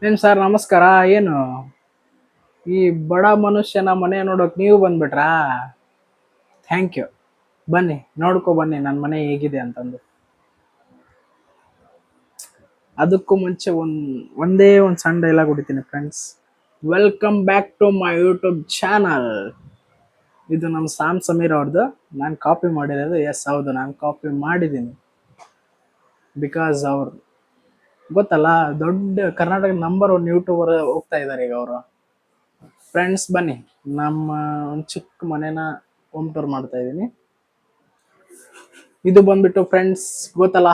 ಏನ್ ಸರ್ ನಮಸ್ಕಾರ. ಏನು ಈ ಬಡ ಮನುಷ್ಯನ ಮನೆ ನೋಡೋಕ್ ನೀವು ಬಂದ್ಬಿಟ್ರಾ? Thank you. ಬನ್ನಿ ನೋಡ್ಕೊ ಬನ್ನಿ ನನ್ನ ಮನೆ ಹೇಗಿದೆ ಅಂತಂದು. ಅದಕ್ಕೂ ಮುಂಚೆ ಒಂದೇ ಒಂದು ಸಣ್ಣ ಡೈಲಾಗ್ ಹೊಡಿತೀನಿ friends. Welcome back to my YouTube channel. ಇದು ನಮ್ಮ ಸಾಮ್ ಸಮೀರ್ ಅವ್ರದ್ದು. ನಾನು ಕಾಪಿ ಮಾಡಿರೋದು. ಎಸ್ ಹೌದು, ನಾನು ಕಾಪಿ ಮಾಡಿದ್ದೀನಿ. ಬಿಕಾಸ್ ಅವ್ರು ಗೊತ್ತಲ್ಲ, ದೊಡ್ಡ ಕರ್ನಾಟಕ ನಂಬರ್ 1 ಯೂಟ್ಯೂಬರ್ ಹೋಗ್ತಾ ಇದ್ದಾರೆ ಈಗ ಅವರು. ಫ್ರೆಂಡ್ಸ್ ಬನ್ನಿ, ನಮ್ಮ ಒಂದು ಚಿಕ್ಕ ಮನೆನ ಹೋಮ್ ಟೂರ್ ಮಾಡ್ತಾ ಇದ್ದೀನಿ. ಇದು ಬಂದ್ಬಿಟ್ಟು ಫ್ರೆಂಡ್ಸ್ ಗೊತ್ತಲ್ಲ,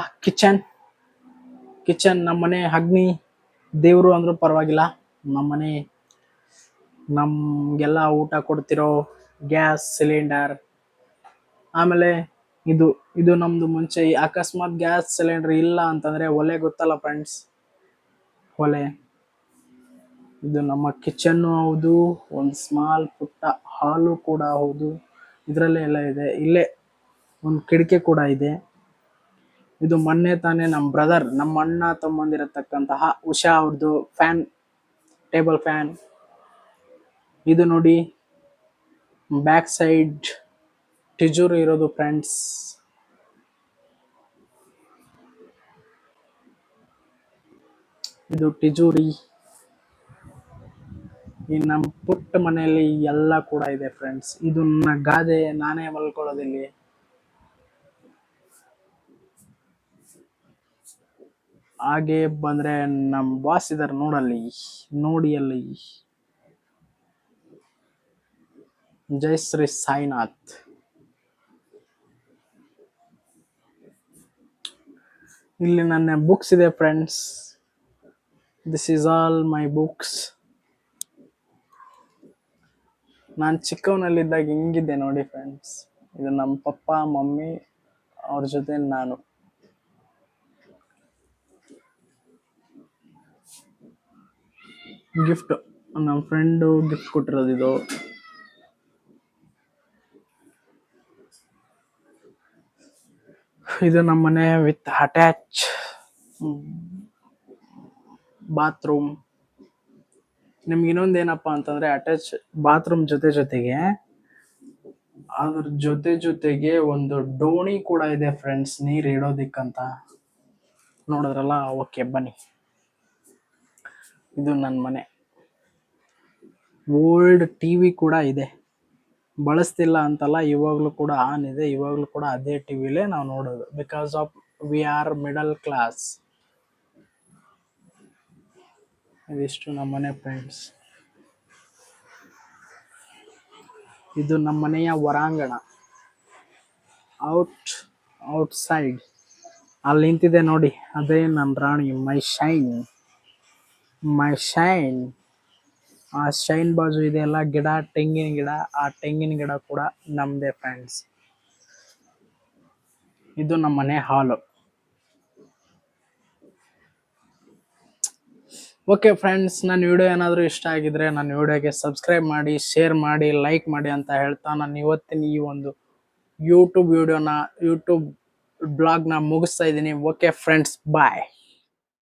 ಕಿಚನ್ ನಮ್ಮ ಮನೆ ಅಗ್ನಿ ದೇವರು ಅಂದ್ರೂ ಪರವಾಗಿಲ್ಲ. ನಮ್ಮ ಮನೆ ನಮ್ಗೆಲ್ಲ ಊಟ ಕೊಡ್ತಿರೋ ಗ್ಯಾಸ್ ಸಿಲಿಂಡರ್. ಆಮೇಲೆ ಇದು ಇದು ನಮ್ದು ಮುಂಚೆ ಅಕಸ್ಮಾತ್ ಗ್ಯಾಸ್ ಸಿಲಿಂಡರ್ ಇಲ್ಲ ಅಂತಂದ್ರೆ ಒಲೆ ಗೊತ್ತಲ್ಲ ಫ್ರೆಂಡ್ಸ್, ಒಲೆ. ಇದು ನಮ್ಮ ಕಿಚನ್ನು ಹೌದು, ಒಂದು ಸ್ಮಾಲ್ ಪುಟ್ಟ ಹಾಲು ಕೂಡ ಹೌದು. ಇದರಲ್ಲೇ ಎಲ್ಲ ಇದೆ. ಇಲ್ಲೇ ಒಂದು ಕಿಟಕಿ ಕೂಡ ಇದೆ. ಇದು ಮೊನ್ನೆ ತಾನೇ ನಮ್ಮ ಬ್ರದರ್, ನಮ್ಮ ಅಣ್ಣ ತಮ್ಮಂದಿರತಕ್ಕಂತಹ ಉಷಾ ಅವ್ರದ್ದು ಫ್ಯಾನ್, ಟೇಬಲ್ ಫ್ಯಾನ್. ಇದು ನೋಡಿ ಬ್ಯಾಕ್ ಸೈಡ್ ಟಿಜೂರಿ ಇರೋದು ಫ್ರೆಂಡ್ಸ್. ಇದು ಟಿಜೂರಿ. ಈ ನಮ್ಮ ಪುಟ್ಟ ಮನೆಯಲ್ಲಿ ಎಲ್ಲ ಕೂಡ ಇದೆ ಫ್ರೆಂಡ್ಸ್. ಇದು ನನ್ನ ಗಾದೆ, ನಾನೇ ಮಲ್ಕೊಳ್ಳೋದಿಲ್ಲಿ. ಹಾಗೆ ಬಂದ್ರೆ ನಮ್ಮ ಬಾಸ್ ಇದಾರೆ ನೋಡಲ್ಲಿ, ನೋಡಿ ಅಲ್ಲಿ. ಜೈ ಶ್ರೀ ಸಾಯಿನಾಥ್. ಇಲ್ಲಿ ನನ್ನ ಬುಕ್ಸ್ ಇದೆ friends. This is all my books. ನಾನು ಚಿಕ್ಕವನಲ್ಲಿದ್ದಾಗ ಹಿಂಗಿದ್ದೆ ನೋಡಿ ಫ್ರೆಂಡ್ಸ್. ಇದು ನಮ್ಮ ಪಪ್ಪ ಮಮ್ಮಿ ಅವ್ರ ಜೊತೆ ನಾನು. ಗಿಫ್ಟ್ ನಮ್ಮ ಫ್ರೆಂಡು ಗಿಫ್ಟ್ ಕೊಟ್ಟಿರೋದು ಇದು. ಇದು ನಮ್ಮ ಮನೆ ವಿತ್ ಅಟ್ಯಾಚ್ ಬಾತ್ರೂಮ್. ನಿಮ್ಗೆ ಇನ್ನೊಂದು ಏನಪ್ಪಾ ಅಂತಂದ್ರೆ, ಅಟ್ಯಾಚ್ ಬಾತ್ರೂಮ್ ಜೊತೆಗೆ ಅದ್ರ ಜೊತೆಗೆ ಒಂದು ಡೋಣಿ ಕೂಡ ಇದೆ ಫ್ರೆಂಡ್ಸ್, ನೀರ್ ಇಡೋದಿಕ್ಕಂತ. ನೋಡಿದ್ರಲ್ಲ, ಓಕೆ ಬನ್ನಿ. ಇದು ನನ್ನ ಮನೆ. ಓಲ್ಡ್ ಟಿವಿ ಕೂಡ ಇದೆ, ಬಳಸ್ತಿಲ್ಲ ಅಂತಲ್ಲ, ಇವಾಗ್ಲೂ ಕೂಡ ಆನ್ ಇದೆ. ಇವಾಗ್ಲೂ ಕೂಡ ಅದೇ ಟಿವಿಲೇ ನಾವು ನೋಡೋದು. Because of we are middle class. ಇದಿಷ್ಟು ನಮ್ಮ ಮನೆ ಫ್ರೆಂಡ್ಸ್. ಇದು ನಮ್ಮ ಮನೆಯ ಹೊರಾಂಗಣ. ಔಟ್ ಸೈಡ್ ಅಲ್ಲಿ ನಿಂತಿದೆ ನೋಡಿ, ಅದೇ ನನ್ನ ರಾಣಿ, ಮೈ ಶೈನ್. ಆ ಶೈನ್ ಬಾಜು ಇದೆ ಎಲ್ಲ ಗಿಡ, ತೆಂಗಿನ ಗಿಡ. ಆ ತೆಂಗಿನ ಗಿಡ ಕೂಡ ನಮ್ದೇ ಫ್ರೆಂಡ್ಸ್. ಇದು ನಮ್ಮ ಮನೆ ಹಾಲು. ಓಕೆ ಫ್ರೆಂಡ್ಸ್, ನನ್ನ ವಿಡಿಯೋ ಏನಾದರೂ ಇಷ್ಟ ಆಗಿದ್ರೆ ನನ್ನ ವಿಡಿಯೋಗೆ ಸಬ್ಸ್ಕ್ರೈಬ್ ಮಾಡಿ, ಶೇರ್ ಮಾಡಿ, ಲೈಕ್ ಮಾಡಿ ಅಂತ ಹೇಳ್ತಾ ನಾನು ಇವತ್ತಿನ ಈ ಒಂದು ಯೂಟ್ಯೂಬ್ ಬ್ಲಾಗ್ನ ಮುಗಿಸ್ತಾ ಇದ್ದೀನಿ. ಓಕೆ ಫ್ರೆಂಡ್ಸ್, ಬಾಯ್.